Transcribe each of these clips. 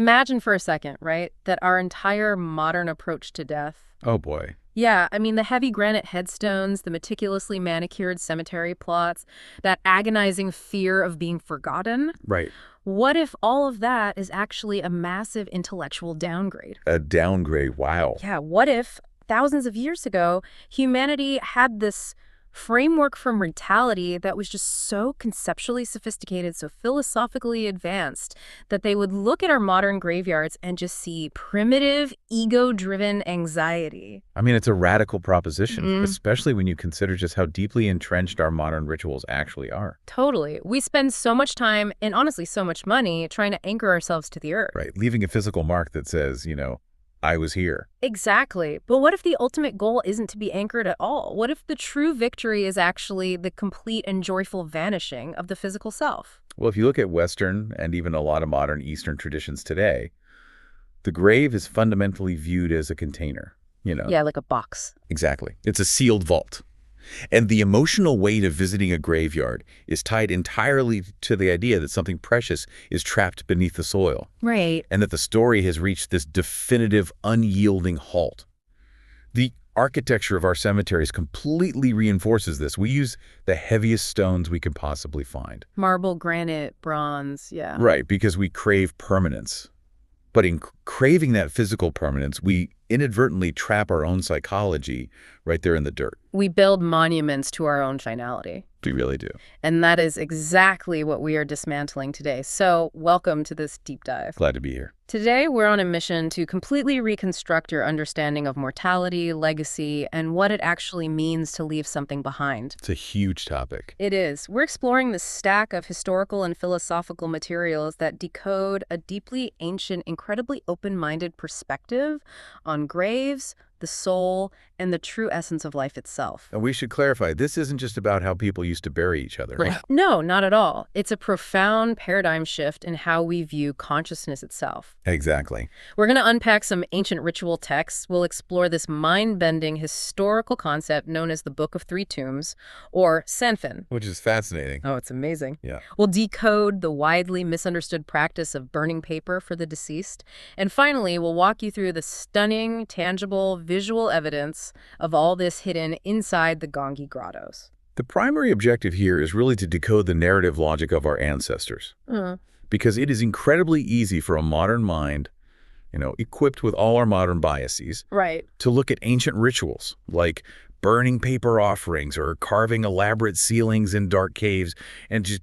Imagine for a second, right, that our entire modern approach to death. Oh boy. Yeah, I mean, the heavy granite headstones, the meticulously manicured cemetery plots, that agonizing fear of being forgotten. Right. What if all of that is actually a massive intellectual downgrade? A downgrade. Wow. Yeah, what if thousands of years ago, humanity had this framework for mortality that was just so conceptually sophisticated, so philosophically advanced, that they would look at our modern graveyards and just see primitive, ego-driven anxiety? I mean, it's a radical proposition, Mm, especially when you consider just how deeply entrenched our modern rituals actually are. totally. We spend so much time and honestly so much money trying to anchor ourselves to the earth. Right. Leaving a physical mark that says, I was here. Exactly. But what if the ultimate goal isn't to be anchored at all? What if the true victory is actually the complete and joyful vanishing of the physical self? Well, if you look at Western and even a lot of modern Eastern traditions today, the grave is fundamentally viewed as a container. Yeah, like a box. Exactly. It's a sealed vault. And the emotional weight of visiting a graveyard is tied entirely to the idea that something precious is trapped beneath the soil, Right. and that the story has reached this definitive, unyielding halt. The architecture of our cemeteries completely reinforces this. We use the heaviest stones we can possibly find. Marble, granite, bronze, yeah. Right, because we crave permanence. But in craving that physical permanence, we inadvertently trap our own psychology right there in the dirt. We build monuments to our own finality. We really do. And that is exactly what we are dismantling today. So welcome to this deep dive. Glad to be here. Today, we're on a mission to completely reconstruct your understanding of mortality, legacy, and what it actually means to leave something behind. It's a huge topic. It is. We're exploring the stack of historical and philosophical materials that decode a deeply ancient, incredibly open-minded perspective on graves, the soul, and the true essence of life itself. And we should clarify, this isn't just about how people used to bury each other. Right. No, not at all. It's a profound paradigm shift in how we view consciousness itself. Exactly. We're going to unpack some ancient ritual texts. We'll explore this mind-bending historical concept known as the Book of Three Tombs, or Sanfen. Which is fascinating. Oh, it's amazing. Yeah. We'll decode the widely misunderstood practice of burning paper for the deceased. And finally, we'll walk you through the stunning, tangible, visual evidence of all this hidden inside the Ganghi grottos. The primary objective here is really to decode the narrative logic of our ancestors. Because it is incredibly easy for a modern mind, equipped with all our modern biases, Right. to look at ancient rituals like burning paper offerings or carving elaborate ceilings in dark caves and just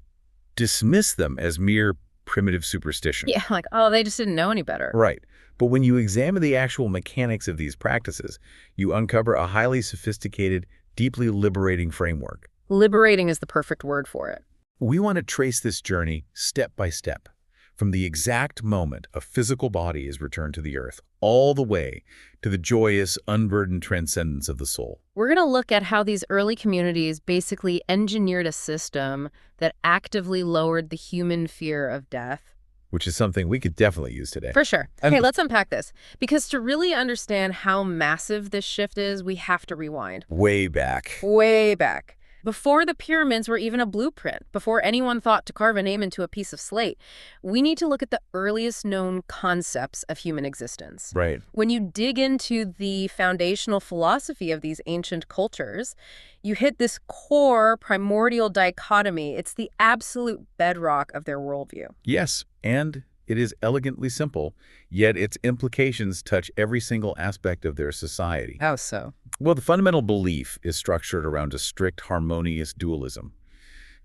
dismiss them as mere primitive superstition. Yeah, like, oh, they just didn't know any better. Right. But when you examine the actual mechanics of these practices, you uncover a highly sophisticated, deeply liberating framework. Liberating is the perfect word for it. We want to trace this journey step by step, from the exact moment a physical body is returned to the earth, all the way to the joyous, unburdened transcendence of the soul. We're going to look at how these early communities basically engineered a system that actively lowered the human fear of death. Which is something we could definitely use today. For sure. And- Okay, let's unpack this. Because to really understand how massive this shift is, we have to rewind. Way back. Way back. Before the pyramids were even a blueprint, before anyone thought to carve a name into a piece of slate, we need to look at the earliest known concepts of human existence. Right. When you dig into the foundational philosophy of these ancient cultures, you hit this core primordial dichotomy. It's the absolute bedrock of their worldview. Yes, and it is elegantly simple, yet its implications touch every single aspect of their society. How so? Well, the fundamental belief is structured around a strict, harmonious dualism.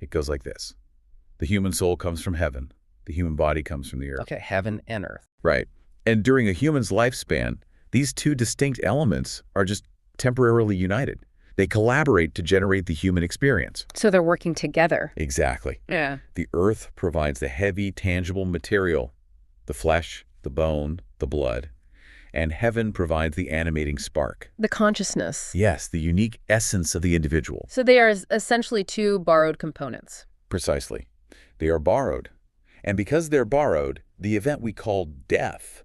It goes like this. The human soul comes from heaven. The human body comes from the earth. Okay, heaven and earth. Right. And during a human's lifespan, these two distinct elements are just temporarily united. They collaborate to generate the human experience. So they're working together. Exactly. Yeah. The earth provides the heavy, tangible material, the flesh, the bone, the blood, and heaven provides the animating spark. The consciousness. Yes, the unique essence of the individual. So they are essentially two borrowed components. Precisely. They are borrowed. And because they're borrowed, the event we call death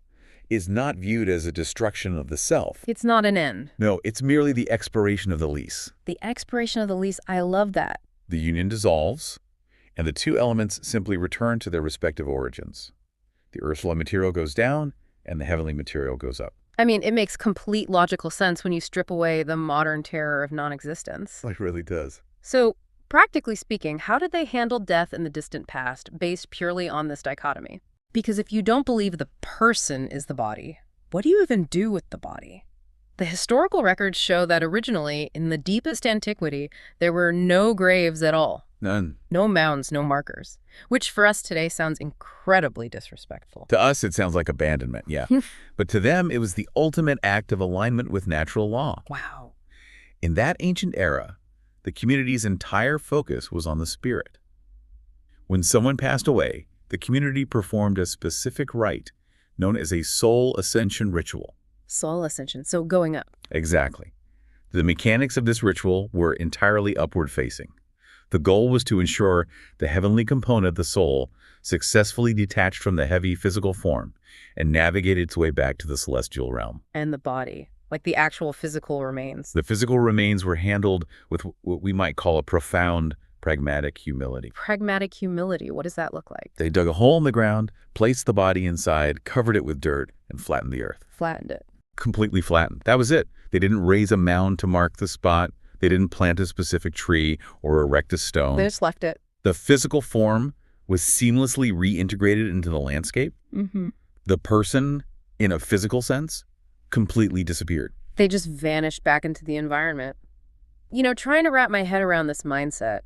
is not viewed as a destruction of the self. It's not an end. No, it's merely the expiration of the lease. The expiration of the lease, I love that. The union dissolves, and the two elements simply return to their respective origins. The earthly material goes down, and the heavenly material goes up. I mean, it makes complete logical sense when you strip away the modern terror of non-existence. It really does. So, practically speaking, how did they handle death in the distant past based purely on this dichotomy? Because if you don't believe the person is the body, what do you even do with the body? The historical records show that originally, in the deepest antiquity, there were no graves at all. None. No mounds, no markers. Which for us today sounds incredibly disrespectful. To us, it sounds like abandonment, yeah. But to them, it was the ultimate act of alignment with natural law. Wow. In that ancient era, the community's entire focus was on the spirit. When someone passed away, the community performed a specific rite known as a soul ascension ritual. Soul ascension, so going up. Exactly. The mechanics of this ritual were entirely upward-facing. The goal was to ensure the heavenly component of the soul successfully detached from the heavy physical form and navigated its way back to the celestial realm. And the body, like the actual physical remains. The physical remains were handled with what we might call a profound, pragmatic humility. Pragmatic humility, what does that look like? They dug a hole in the ground, placed the body inside, covered it with dirt, and flattened the earth. Flattened it. Completely flattened. That was it. They didn't raise a mound to mark the spot. They didn't plant a specific tree or erect a stone. They just left it. The physical form was seamlessly reintegrated into the landscape. Mm-hmm. The person, in a physical sense, completely disappeared. They just vanished back into the environment. You know, trying to wrap my head around this mindset,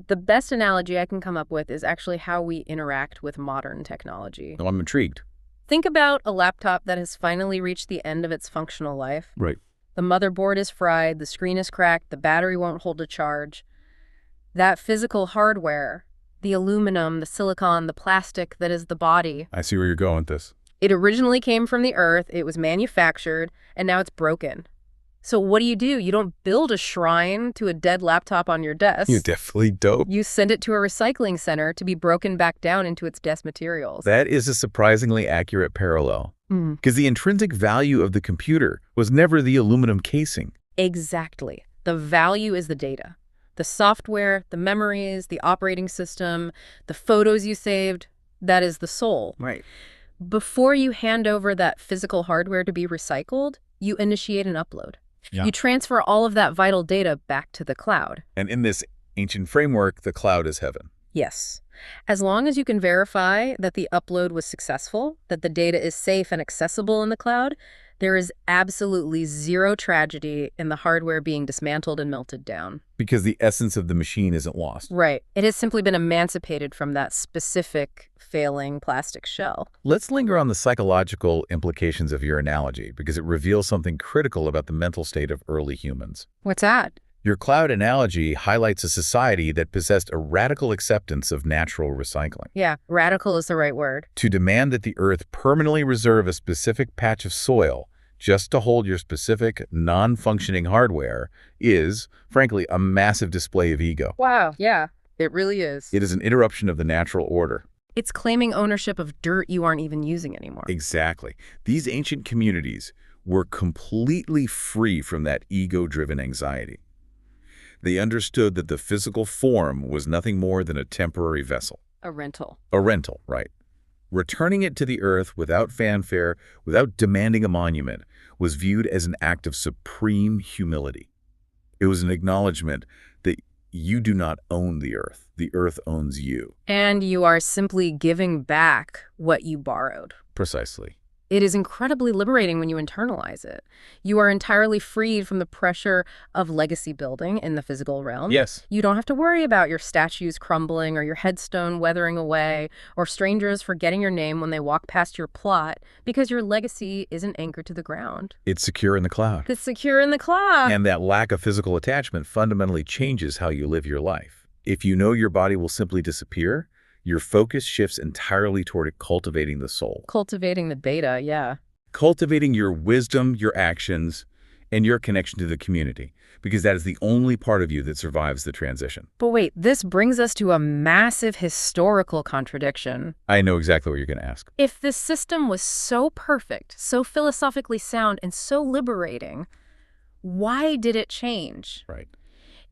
the best analogy I can come up with is actually how we interact with modern technology. Oh, I'm intrigued. Think about a laptop that has finally reached the end of its functional life. Right. The motherboard is fried, the screen is cracked, the battery won't hold a charge. That physical hardware, the aluminum, the silicon, the plastic that is the body, I see where you're going with this. it originally came from the earth, it was manufactured, and now it's broken. So what do? You don't build a shrine to a dead laptop on your desk. You definitely dope. You send it to a recycling center to be broken back down into its desk materials. That is a surprisingly accurate parallel. Because the intrinsic value of the computer was never the aluminum casing. Exactly. The value is the data. The software, the memories, the operating system, the photos you saved, that is the soul. Right. Before you hand over that physical hardware to be recycled, you initiate an upload. Yeah. You transfer all of that vital data back to the cloud. And in this ancient framework, the cloud is heaven. Yes. As long as you can verify that the upload was successful, that the data is safe and accessible in the cloud, there is absolutely zero tragedy in the hardware being dismantled and melted down. Because the essence of the machine isn't lost. Right. It has simply been emancipated from that specific failing plastic shell. Let's linger on the psychological implications of your analogy, because it reveals something critical about the mental state of early humans. What's that? Your cloud analogy highlights a society that possessed a radical acceptance of natural recycling. Yeah, radical is the right word. To demand that the earth permanently reserve a specific patch of soil just to hold your specific, non-functioning hardware is, frankly, a massive display of ego. Wow, yeah, it really is. It is an interruption of the natural order. It's claiming ownership of dirt you aren't even using anymore. Exactly. These ancient communities were completely free from that ego-driven anxiety. They understood that the physical form was nothing more than a temporary vessel. A rental. A rental, right. Returning it to the earth without fanfare, without demanding a monument, was viewed as an act of supreme humility. It was an acknowledgement that you do not own the earth owns you. And you are simply giving back what you borrowed. Precisely. It is incredibly liberating when you internalize it. You are entirely freed from the pressure of legacy building in the physical realm. Yes. You don't have to worry about your statues crumbling or your headstone weathering away or strangers forgetting your name when they walk past your plot because your legacy isn't anchored to the ground. It's secure in the cloud. It's secure in the cloud. And that lack of physical attachment fundamentally changes how you live your life. If you know your body will simply disappear, your focus shifts entirely toward cultivating the soul. Cultivating the beta, yeah. Cultivating your wisdom, your actions, and your connection to the community, because that is the only part of you that survives the transition. But wait, this brings us to a massive historical contradiction. I know exactly what you're going to ask. If this system was so perfect, so philosophically sound, and so liberating, why did it change? Right.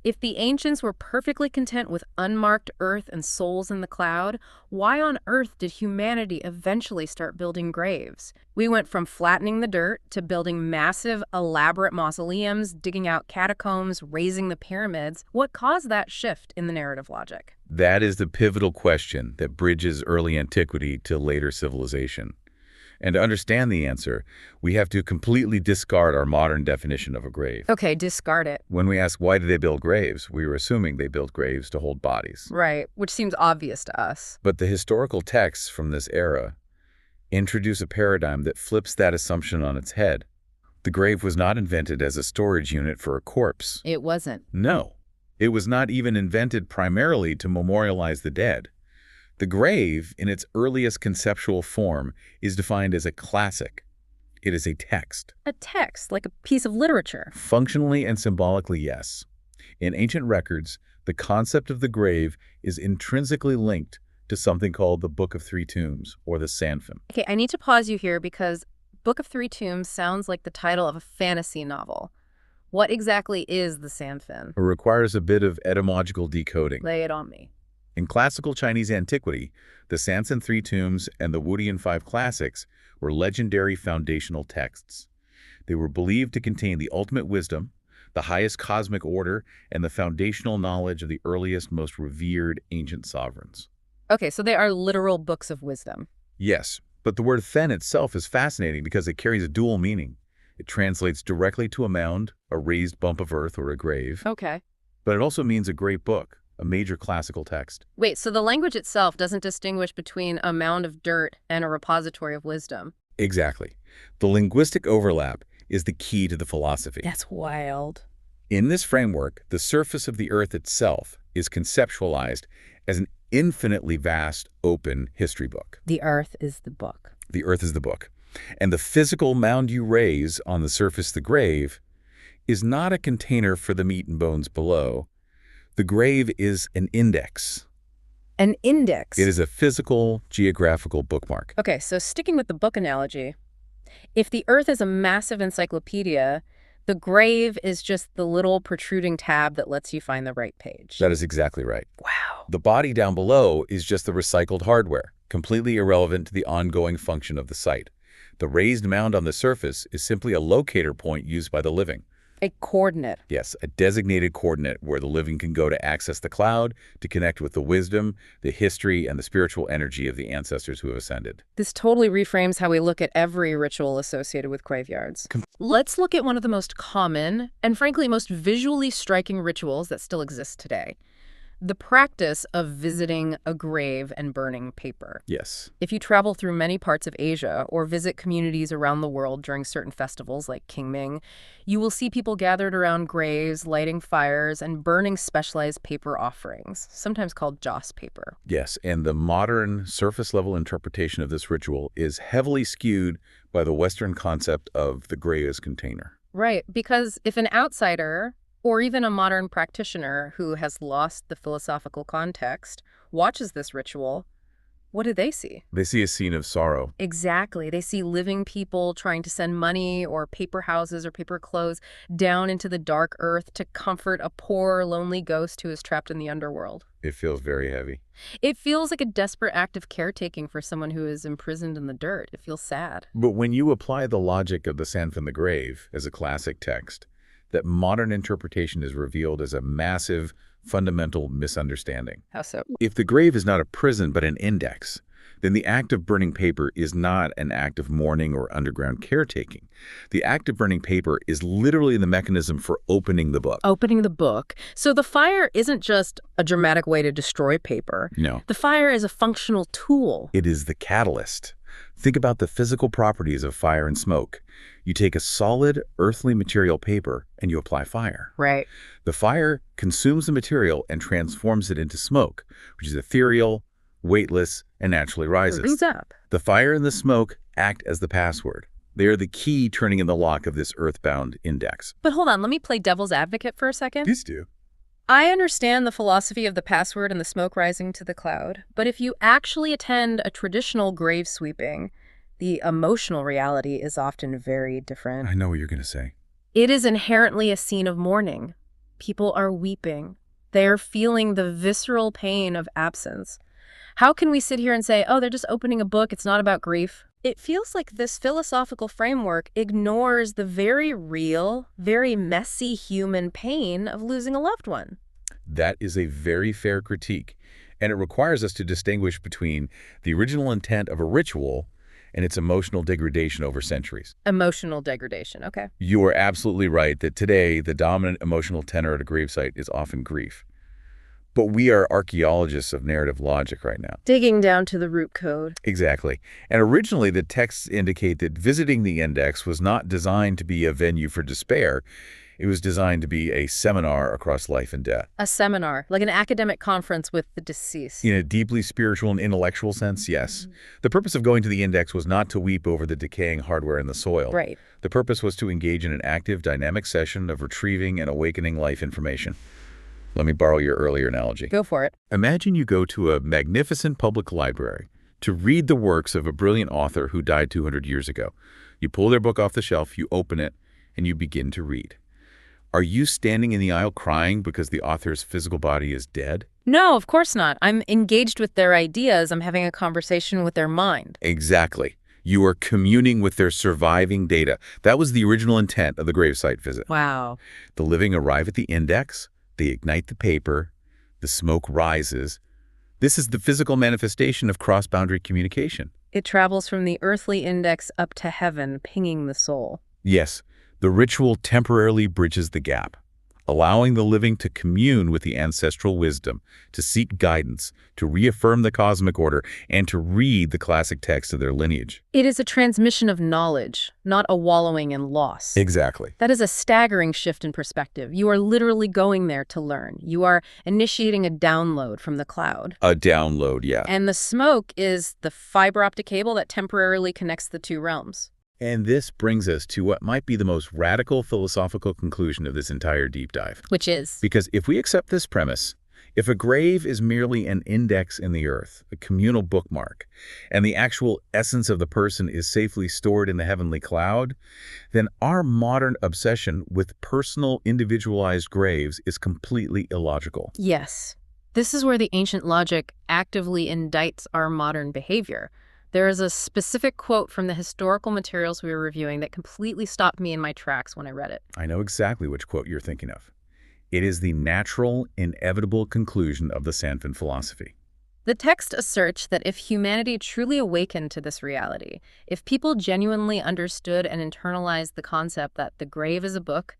If the ancients were perfectly content with unmarked earth and souls in the cloud, why on earth did humanity eventually start building graves? We went from flattening the dirt to building massive, elaborate mausoleums, digging out catacombs, raising the pyramids. What caused that shift in the narrative logic? That is the pivotal question that bridges early antiquity to later civilization. And to understand the answer, we have to completely discard our modern definition of a grave. Okay, discard it. When we ask why did they build graves, we were assuming they built graves to hold bodies. Right, which seems obvious to us. But the historical texts from this era introduce a paradigm that flips that assumption on its head. The grave was not invented as a storage unit for a corpse. It wasn't. No, it was not even invented primarily to memorialize the dead. The grave, in its earliest conceptual form, is defined as a classic. It is a text. A text, like a piece of literature. Functionally and symbolically, yes. In ancient records, the concept of the grave is intrinsically linked to something called the Book of Three Tombs, or the Sanfin. Okay, I need to pause you here because Book of Three Tombs sounds like the title of a fantasy novel. What exactly is the Sanfin? It requires a bit of etymological decoding. Lay it on me. In classical Chinese antiquity, the Sanfin Three Tombs and the Wudian Five Classics were legendary foundational texts. They were believed to contain the ultimate wisdom, the highest cosmic order, and the foundational knowledge of the earliest, most revered ancient sovereigns. Okay, so they are literal books of wisdom. Yes, but the word fen itself is fascinating because it carries a dual meaning. It translates directly to a mound, a raised bump of earth, or a grave. Okay. But it also means a great book, a major classical text. Wait, so the language itself doesn't distinguish between a mound of dirt and a repository of wisdom? Exactly. The linguistic overlap is the key to the philosophy. That's wild. In this framework, the surface of the earth itself is conceptualized as an infinitely vast, open history book. The earth is the book. The earth is the book. And the physical mound you raise on the surface of the grave is not a container for the meat and bones below. The grave is an index. An index? It is a physical, geographical bookmark. Okay, so sticking with the book analogy, if the earth is a massive encyclopedia, the grave is just the little protruding tab that lets you find the right page. That is exactly right. Wow. The body down below is just the recycled hardware, completely irrelevant to the ongoing function of the site. The raised mound on the surface is simply a locator point used by the living. A coordinate. Yes, a designated coordinate where the living can go to access the cloud, to connect with the wisdom, the history, and the spiritual energy of the ancestors who have ascended. This totally reframes how we look at every ritual associated with graveyards. Let's look at one of the most common and frankly most visually striking rituals that still exist today. The practice of visiting a grave and burning paper. Yes. If you travel through many parts of Asia or visit communities around the world during certain festivals like Qingming, you will see people gathered around graves, lighting fires, and burning specialized paper offerings, sometimes called joss paper. Yes, and the modern surface-level interpretation of this ritual is heavily skewed by the Western concept of the grave as container. Right, because if an outsider or even a modern practitioner who has lost the philosophical context watches this ritual, what do they see? They see a scene of sorrow. Exactly. They see living people trying to send money or paper houses or paper clothes down into the dark earth to comfort a poor, lonely ghost who is trapped in the underworld. It feels very heavy. It feels like a desperate act of caretaking for someone who is imprisoned in the dirt. It feels sad. But when you apply the logic of the Sanfin the Grave as a classic text, that modern interpretation is revealed as a massive, fundamental misunderstanding. How so? If the grave is not a prison but an index, then the act of burning paper is not an act of mourning or underground caretaking. The act of burning paper is literally the mechanism for opening the book. Opening the book. So the fire isn't just a dramatic way to destroy paper. No. The fire is a functional tool. It is the catalyst. Think about the physical properties of fire and smoke. You take a solid, earthly material paper and you apply fire. Right. The fire consumes the material and transforms it into smoke, which is ethereal, weightless, and naturally rises. Brings up. The fire and the smoke act as the password. They are the key turning in the lock of this earthbound index. But hold on, let me play devil's advocate for a second. Please do. I understand the philosophy of the password and the smoke rising to the cloud, but if you actually attend a traditional grave sweeping, the emotional reality is often very different. I know what you're going to say. It is inherently a scene of mourning. People are weeping. They are feeling the visceral pain of absence. How can we sit here and say, oh, they're just opening a book, it's not about grief? It feels like this philosophical framework ignores the very real, very messy human pain of losing a loved one. That is a very fair critique, and it requires us to distinguish between the original intent of a ritual and its emotional degradation over centuries. Emotional degradation, okay. You are absolutely right that today the dominant emotional tenor at a gravesite is often grief. But we are archaeologists of narrative logic right now. Digging down to the root code. Exactly. And originally, the texts indicate that visiting the index was not designed to be a venue for despair. It was designed to be a seminar across life and death. A seminar, like an academic conference with the deceased. In a deeply spiritual and intellectual sense, yes. The purpose of going to the index was not to weep over the decaying hardware in the soil. Right. The purpose was to engage in an active, dynamic session of retrieving and awakening life information. Let me borrow your earlier analogy. Go for it. Imagine you go to a magnificent public library to read the works of a brilliant author who died 200 years ago. You pull their book off the shelf, you open it, and you begin to read. Are you standing in the aisle crying because the author's physical body is dead? No, of course not. I'm engaged with their ideas. I'm having a conversation with their mind. Exactly. You are communing with their surviving data. That was the original intent of the gravesite visit. Wow. The living arrive at the index. They ignite the paper, the smoke rises. This is the physical manifestation of cross-boundary communication. It travels from the earthly index up to heaven, pinging the soul. Yes, the ritual temporarily bridges the gap, allowing the living to commune with the ancestral wisdom, to seek guidance, to reaffirm the cosmic order, and to read the classic text of their lineage. It is a transmission of knowledge, not a wallowing in loss. Exactly. That is a staggering shift in perspective. You are literally going there to learn. You are initiating a download from the cloud. A download, yeah. And the smoke is the fiber optic cable that temporarily connects the two realms. And this brings us to what might be the most radical philosophical conclusion of this entire deep dive. Which is? Because if we accept this premise, if a grave is merely an index in the earth, a communal bookmark, and the actual essence of the person is safely stored in the heavenly cloud, then our modern obsession with personal, individualized graves is completely illogical. Yes. This is where the ancient logic actively indicts our modern behavior. There is a specific quote from the historical materials we were reviewing that completely stopped me in my tracks when I read it. I know exactly which quote you're thinking of. It is the natural, inevitable conclusion of the Sanfen philosophy. The text asserts that if humanity truly awakened to this reality, if people genuinely understood and internalized the concept that the grave is a book,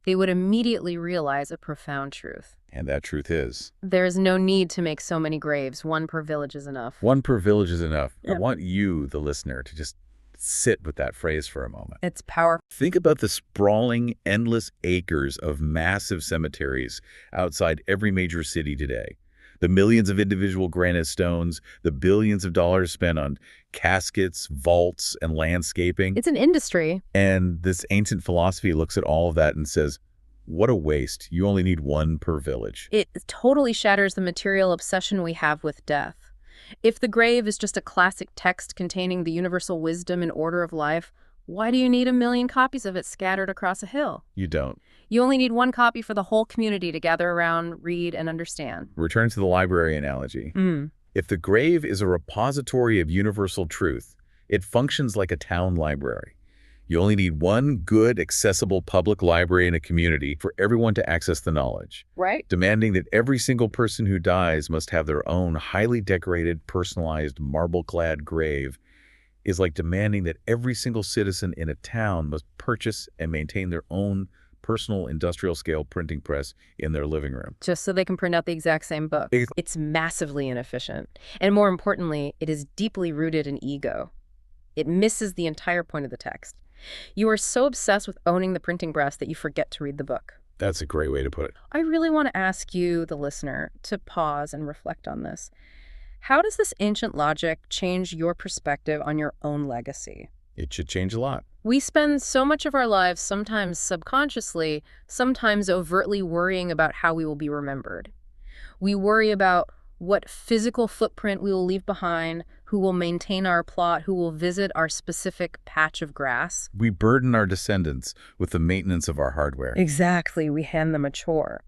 they would immediately realize a profound truth. And that truth is? There is no need to make so many graves. One per village is enough. One per village is enough. Yeah. I want you, the listener, to just sit with that phrase for a moment. It's powerful. Think about the sprawling, endless acres of massive cemeteries outside every major city today. The millions of individual granite stones, the billions of dollars spent on caskets, vaults, and landscaping. It's an industry. And this ancient philosophy looks at all of that and says, what a waste. You only need one per village. It totally shatters the material obsession we have with death. If the grave is just a classic text containing the universal wisdom and order of life, why do you need 1 million copies of it scattered across a hill? You don't. You only need one copy for the whole community to gather around, read, and understand. Return to the library analogy. If the grave is a repository of universal truth, it functions like a town library. You only need one good, accessible public library in a community for everyone to access the knowledge. Right. Demanding that every single person who dies must have their own highly decorated, personalized, marble-clad grave is like demanding that every single citizen in a town must purchase and maintain their own personal industrial-scale printing press in their living room. Just so they can print out the exact same book. It's massively inefficient. And more importantly, it is deeply rooted in ego. It misses the entire point of the text. You are so obsessed with owning the printing press that you forget to read the book. That's a great way to put it. I really want to ask you, the listener, to pause and reflect on this. How does this ancient logic change your perspective on your own legacy? It should change a lot. We spend so much of our lives, sometimes subconsciously, sometimes overtly worrying about how we will be remembered. We worry about what physical footprint we will leave behind, who who will maintain our plot, who will visit our specific patch of grass. We burden our descendants with the maintenance of our hardware. Exactly, we hand them a chore.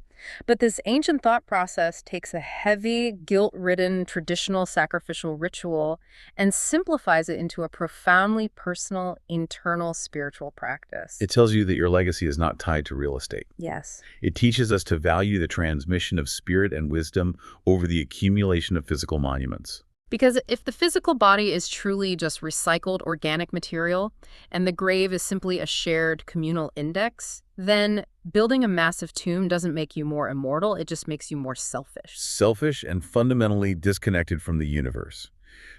But this ancient thought process takes a heavy, guilt-ridden traditional sacrificial ritual and simplifies it into a profoundly personal, internal spiritual practice. It tells you that your legacy is not tied to real estate. Yes. It teaches us to value the transmission of spirit and wisdom over the accumulation of physical monuments. Because if the physical body is truly just recycled organic material, and the grave is simply a shared communal index, then building a massive tomb doesn't make you more immortal, it just makes you more selfish. Selfish and fundamentally disconnected from the universe.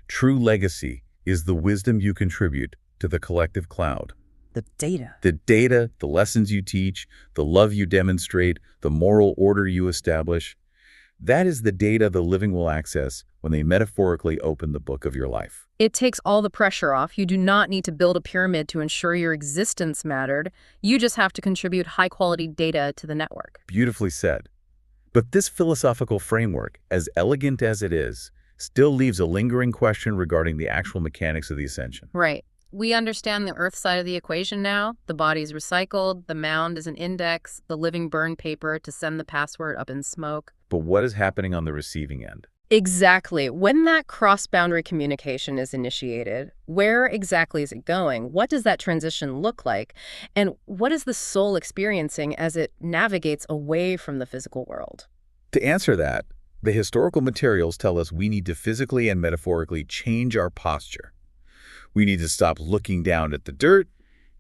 True legacy is the wisdom you contribute to the collective cloud. The data. The data, the lessons you teach, the love you demonstrate, the moral order you establish. That is the data the living will access when they metaphorically open the book of your life. It takes all the pressure off. You do not need to build a pyramid to ensure your existence mattered. You just have to contribute high-quality data to the network. Beautifully said. But this philosophical framework, as elegant as it is, still leaves a lingering question regarding the actual mechanics of the ascension. Right. We understand the Earth side of the equation now. The body's recycled, the mound is an index, the living burn paper to send the password up in smoke. But what is happening on the receiving end? Exactly. When that cross-boundary communication is initiated, where exactly is it going? What does that transition look like? And what is the soul experiencing as it navigates away from the physical world? To answer that, the historical materials tell us we need to physically and metaphorically change our posture. We need to stop looking down at the dirt,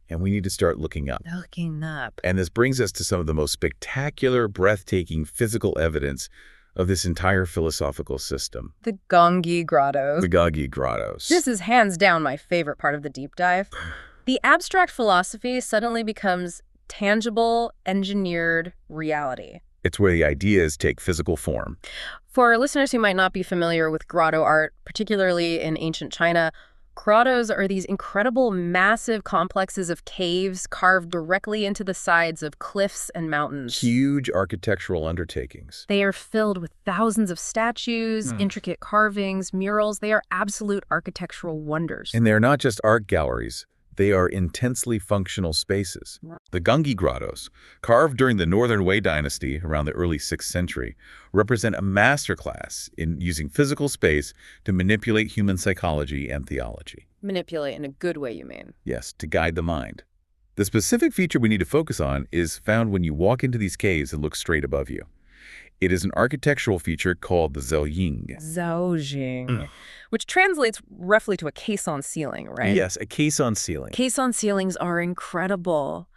and we need to start looking up. Looking up. And this brings us to some of the most spectacular, breathtaking physical evidence of this entire philosophical system. The Ganggi Grottos. The Ganggi Grottos. This is hands down my favorite part of the deep dive. The abstract philosophy suddenly becomes tangible, engineered reality. It's where the ideas take physical form. For our listeners who might not be familiar with grotto art, particularly in ancient China, grottos are these incredible, massive complexes of caves carved directly into the sides of cliffs and mountains. Huge architectural undertakings. They are filled with thousands of statues, intricate carvings, murals. They are absolute architectural wonders. And they're not just art galleries. They are intensely functional spaces. The Ganggi Grottos, carved during the Northern Wei dynasty around the early 6th century, represent a masterclass in using physical space to manipulate human psychology and theology. Manipulate in a good way, you mean? Yes, to guide the mind. The specific feature we need to focus on is found when you walk into these caves and look straight above you. It is an architectural feature called the Zhaojing. Zhaojing, which translates roughly to a caisson ceiling, right? Yes, a caisson ceiling. Caisson ceilings are incredible.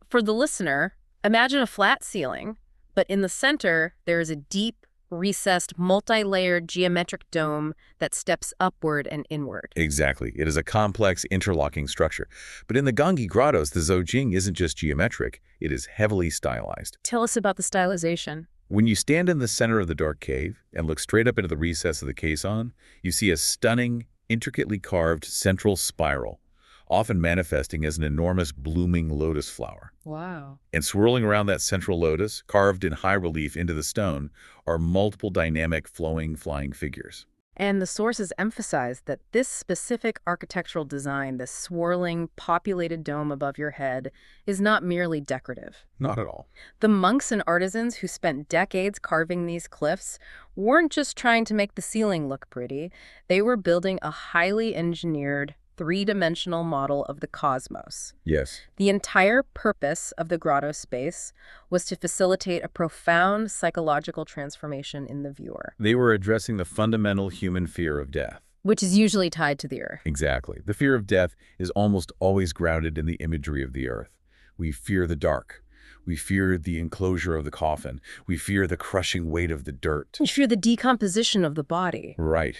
For the listener, imagine a flat ceiling, but in the center, there is a deep, recessed, multi-layered geometric dome that steps upward and inward. Exactly. It is a complex, interlocking structure. But in the Ganggi Grottos, the Zhaojing isn't just geometric, it is heavily stylized. Tell us about the stylization. When you stand in the center of the dark cave and look straight up into the recess of the caisson, you see a stunning, intricately carved central spiral, often manifesting as an enormous blooming lotus flower. Wow. And swirling around that central lotus, carved in high relief into the stone, are multiple dynamic, flowing, flying figures. And the sources emphasize that this specific architectural design, this swirling, populated dome above your head, is not merely decorative. Not at all. The monks and artisans who spent decades carving these cliffs weren't just trying to make the ceiling look pretty. They were building a highly engineered, three-dimensional model of the cosmos. Yes. The entire purpose of the grotto space was to facilitate a profound psychological transformation in the viewer. They were addressing the fundamental human fear of death. Which is usually tied to the earth. Exactly. The fear of death is almost always grounded in the imagery of the earth. We fear the dark. We fear the enclosure of the coffin. We fear the crushing weight of the dirt. We fear the decomposition of the body. Right.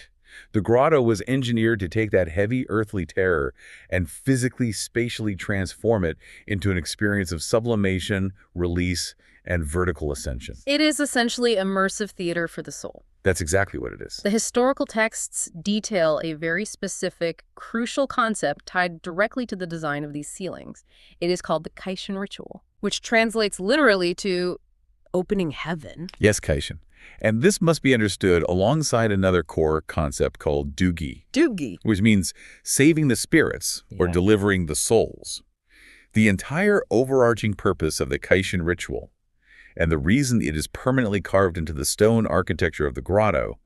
The grotto was engineered to take that heavy earthly terror and physically, spatially transform it into an experience of sublimation, release, and vertical ascension. It is essentially immersive theater for the soul. That's exactly what it is. The historical texts detail a very specific, crucial concept tied directly to the design of these ceilings. It is called the Kaishan ritual, which translates literally to opening heaven. Yes, Kaishan. And this must be understood alongside another core concept called Dugi, Doogie. which means saving the spirits or Yeah. delivering the souls. The entire overarching purpose of the Kaishin ritual, and the reason it is permanently carved into the stone architecture of the grotto,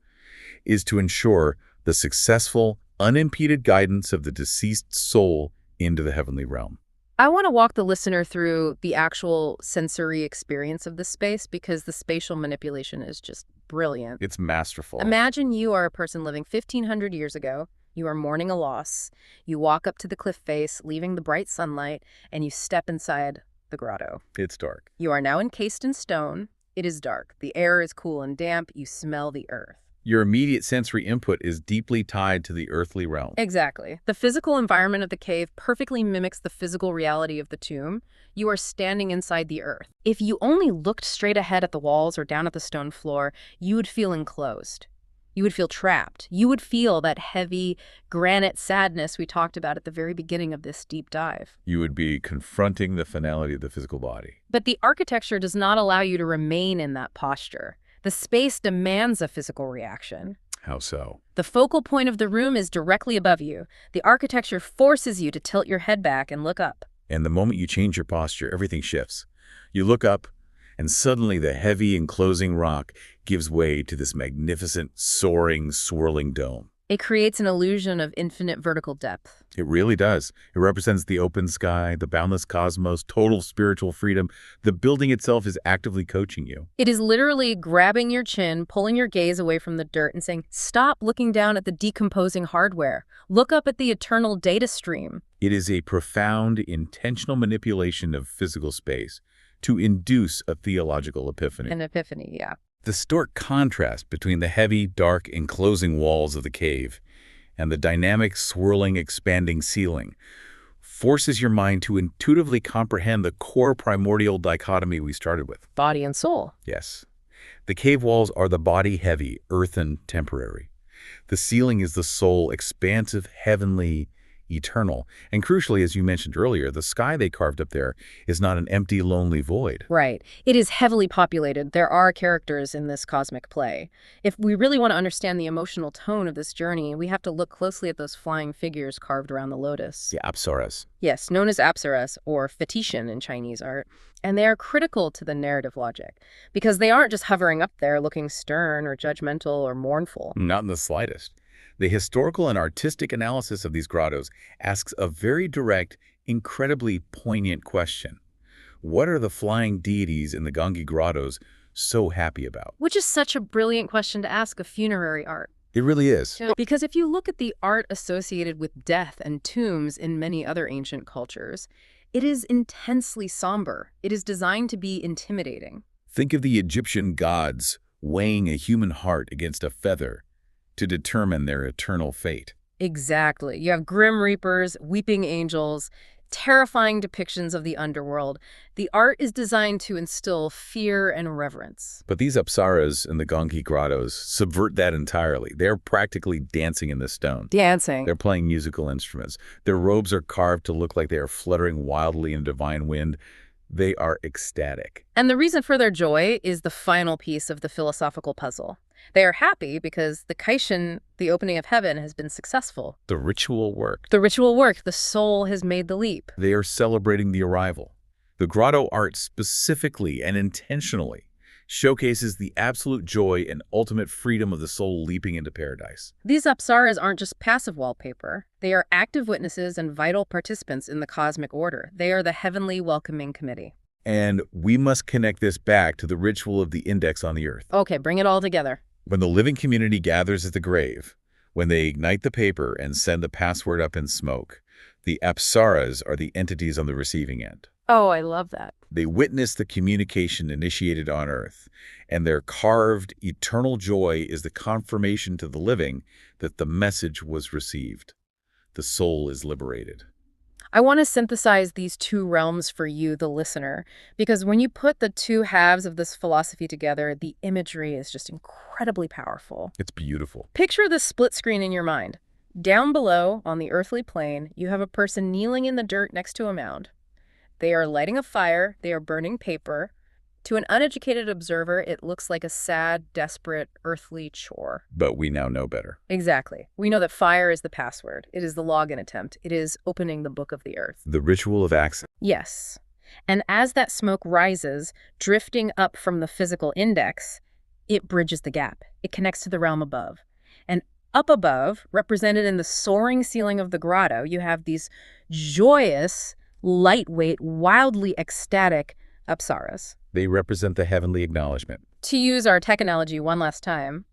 is to ensure the successful, unimpeded guidance of the deceased soul into the heavenly realm. I want to walk the listener through the actual sensory experience of this space because the spatial manipulation is just brilliant. It's masterful. Imagine you are a person living 1,500 years ago. You are mourning a loss. You walk up to the cliff face, leaving the bright sunlight, and you step inside the grotto. It's dark. You are now encased in stone. It is dark. The air is cool and damp. You smell the earth. Your immediate sensory input is deeply tied to the earthly realm. Exactly. The physical environment of the cave perfectly mimics the physical reality of the tomb. You are standing inside the earth. If you only looked straight ahead at the walls or down at the stone floor, you would feel enclosed. You would feel trapped. You would feel that heavy granite sadness we talked about at the very beginning of this deep dive. You would be confronting the finality of the physical body. But the architecture does not allow you to remain in that posture. The space demands a physical reaction. How so? The focal point of the room is directly above you. The architecture forces you to tilt your head back and look up. And the moment you change your posture, everything shifts. You look up, and suddenly the heavy enclosing rock gives way to this magnificent, soaring, swirling dome. It creates an illusion of infinite vertical depth. It really does. It represents the open sky, the boundless cosmos, total spiritual freedom. The building itself is actively coaching you. It is literally grabbing your chin, pulling your gaze away from the dirt and saying, stop looking down at the decomposing hardware. Look up at the eternal data stream. It is a profound, intentional manipulation of physical space to induce a theological epiphany. An epiphany, yeah. The stark contrast between the heavy, dark, enclosing walls of the cave and the dynamic, swirling, expanding ceiling forces your mind to intuitively comprehend the core primordial dichotomy we started with. Body and soul. Yes. The cave walls are the body heavy, earthen, temporary. The ceiling is the soul, expansive, heavenly, eternal. And crucially, as you mentioned earlier, the sky they carved up there is not an empty, lonely void. Right. It is heavily populated. There are characters in this cosmic play. If we really want to understand the emotional tone of this journey, we have to look closely at those flying figures carved around the lotus. The apsaras. Yes, known as apsaras, or fetishin in Chinese art. And they are critical to the narrative logic, because they aren't just hovering up there looking stern or judgmental or mournful. Not in the slightest. The historical and artistic analysis of these grottos asks a very direct, incredibly poignant question. What are the flying deities in the Gangi grottos so happy about? Which is such a brilliant question to ask of funerary art. It really is. Because if you look at the art associated with death and tombs in many other ancient cultures, it is intensely somber. It is designed to be intimidating. Think of the Egyptian gods weighing a human heart against a feather to determine their eternal fate. Exactly. You have grim reapers, weeping angels, terrifying depictions of the underworld. The art is designed to instill fear and reverence. But these apsaras in the Gangi grottos subvert that entirely. They're practically dancing in the stone. Dancing. They're playing musical instruments. Their robes are carved to look like they are fluttering wildly in a divine wind. They are ecstatic. And the reason for their joy is the final piece of the philosophical puzzle. They are happy because the Kaishin, the opening of heaven, has been successful. The ritual worked. The ritual worked. The soul has made the leap. They are celebrating the arrival. The grotto art specifically and intentionally showcases the absolute joy and ultimate freedom of the soul leaping into paradise. These apsaras aren't just passive wallpaper. They are active witnesses and vital participants in the cosmic order. They are the heavenly welcoming committee. And we must connect this back to the ritual of the index on the earth. Okay, bring it all together. When the living community gathers at the grave, when they ignite the paper and send the password up in smoke, the apsaras are the entities on the receiving end. Oh, I love that. They witness the communication initiated on earth, and their carved eternal joy is the confirmation to the living that the message was received. The soul is liberated. I want to synthesize these two realms for you, the listener, because when you put the two halves of this philosophy together, the imagery is just incredibly powerful. It's beautiful. Picture the split screen in your mind. Down below, on the earthly plane, you have a person kneeling in the dirt next to a mound. They are lighting a fire, they are burning paper, To an uneducated observer, it looks like a sad, desperate, earthly chore. But we now know better. Exactly. We know that fire is the password. It is the login attempt. It is opening the book of the earth. The ritual of access. Yes. And as that smoke rises, drifting up from the physical index, it bridges the gap. It connects to the realm above. And up above, represented in the soaring ceiling of the grotto, you have these joyous, lightweight, wildly ecstatic apsaras. They represent the heavenly acknowledgement. To use our tech analogy one last time,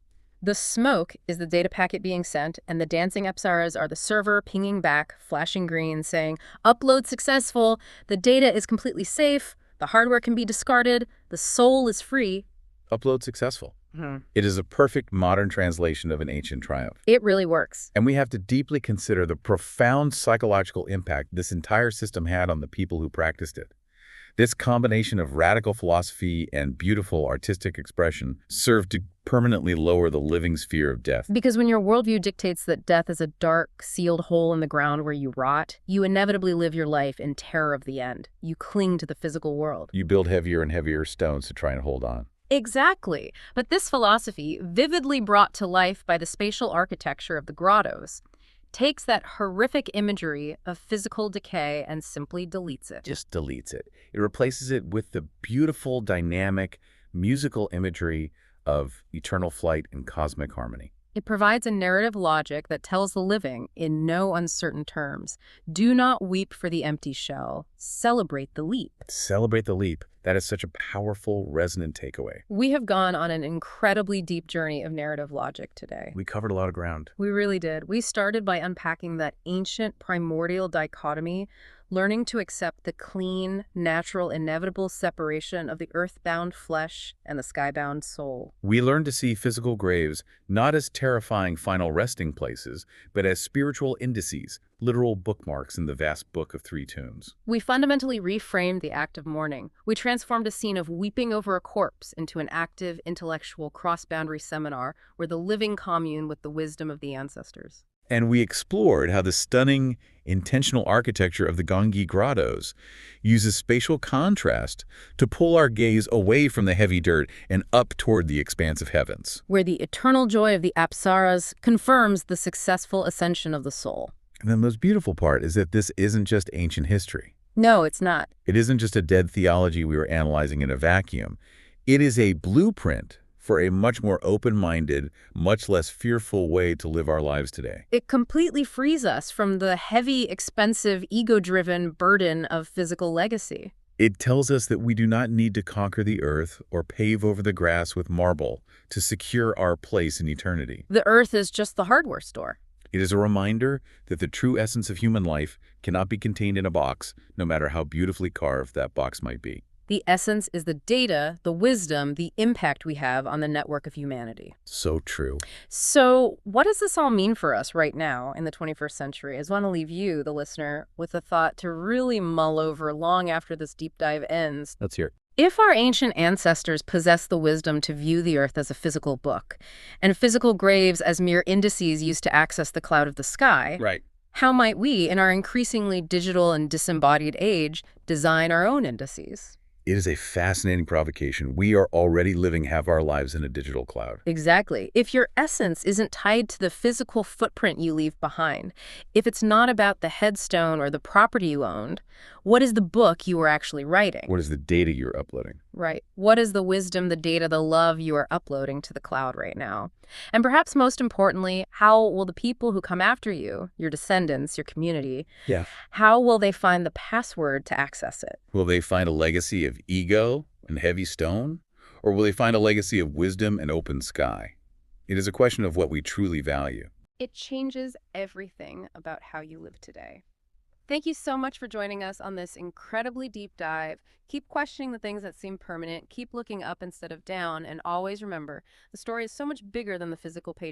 the smoke is the data packet being sent, and the dancing apsaras are the server pinging back, flashing green, saying, upload successful, the data is completely safe, the hardware can be discarded, the soul is free. Upload successful. It is a perfect modern translation of an ancient triumph. It really works. And we have to deeply consider the profound psychological impact this entire system had on the people who practiced it. This combination of radical philosophy and beautiful artistic expression served to permanently lower the living's fear of death. Because when your worldview dictates that death is a dark, sealed hole in the ground where you rot, you inevitably live your life in terror of the end. You cling to the physical world. You build heavier and heavier stones to try and hold on. Exactly. But this philosophy, vividly brought to life by the spatial architecture of the grottos, takes that horrific imagery of physical decay and simply deletes it. Just deletes it. It replaces it with the beautiful, dynamic, musical imagery of eternal flight and cosmic harmony. It provides a narrative logic that tells the living, in no uncertain terms, do not weep for the empty shell, celebrate the leap. Celebrate the leap. That is such a powerful, resonant takeaway. We have gone on an incredibly deep journey of narrative logic today. We covered a lot of ground. We really did. We started by unpacking that ancient primordial dichotomy, learning to accept the clean, natural, inevitable separation of the earthbound flesh and the skybound soul. We learned to see physical graves not as terrifying final resting places, but as spiritual indices, literal bookmarks in the vast book of three tombs. We fundamentally reframed the act of mourning. We transformed a scene of weeping over a corpse into an active, intellectual, cross-boundary seminar where the living commune with the wisdom of the ancestors. And we explored how the stunning, intentional architecture of the Ganghi grottos uses spatial contrast to pull our gaze away from the heavy dirt and up toward the expanse of heavens. Where the eternal joy of the apsaras confirms the successful ascension of the soul. And the most beautiful part is that this isn't just ancient history. No, it's not. It isn't just a dead theology we were analyzing in a vacuum. It is a blueprint for a much more open-minded, much less fearful way to live our lives today. It completely frees us from the heavy, expensive, ego-driven burden of physical legacy. It tells us that we do not need to conquer the earth or pave over the grass with marble to secure our place in eternity. The earth is just the hardware store. It is a reminder that the true essence of human life cannot be contained in a box, no matter how beautifully carved that box might be. The essence is the data, the wisdom, the impact we have on the network of humanity. So true. So what does this all mean for us right now in the 21st century? I just want to leave you, the listener, with a thought to really mull over long after this deep dive ends. Let's hear it. If our ancient ancestors possessed the wisdom to view the earth as a physical book, and physical graves as mere indices used to access the cloud of the sky, Right. how might we, in our increasingly digital and disembodied age, design our own indices? It is a fascinating provocation. We are already living half our lives in a digital cloud. Exactly. If your essence isn't tied to the physical footprint you leave behind, if it's not about the headstone or the property you owned, what is the book you are actually writing? What is the data you're uploading? Right. What is the wisdom, the data, the love you are uploading to the cloud right now? And perhaps most importantly, how will the people who come after you, your descendants, your community, how will they find the password to access it? Will they find a legacy of ego and heavy stone? Or will they find a legacy of wisdom and open sky? It is a question of what we truly value. It changes everything about how you live today. Thank you so much for joining us on this incredibly deep dive. Keep questioning the things that seem permanent, keep looking up instead of down, and always remember, the story is so much bigger than the physical page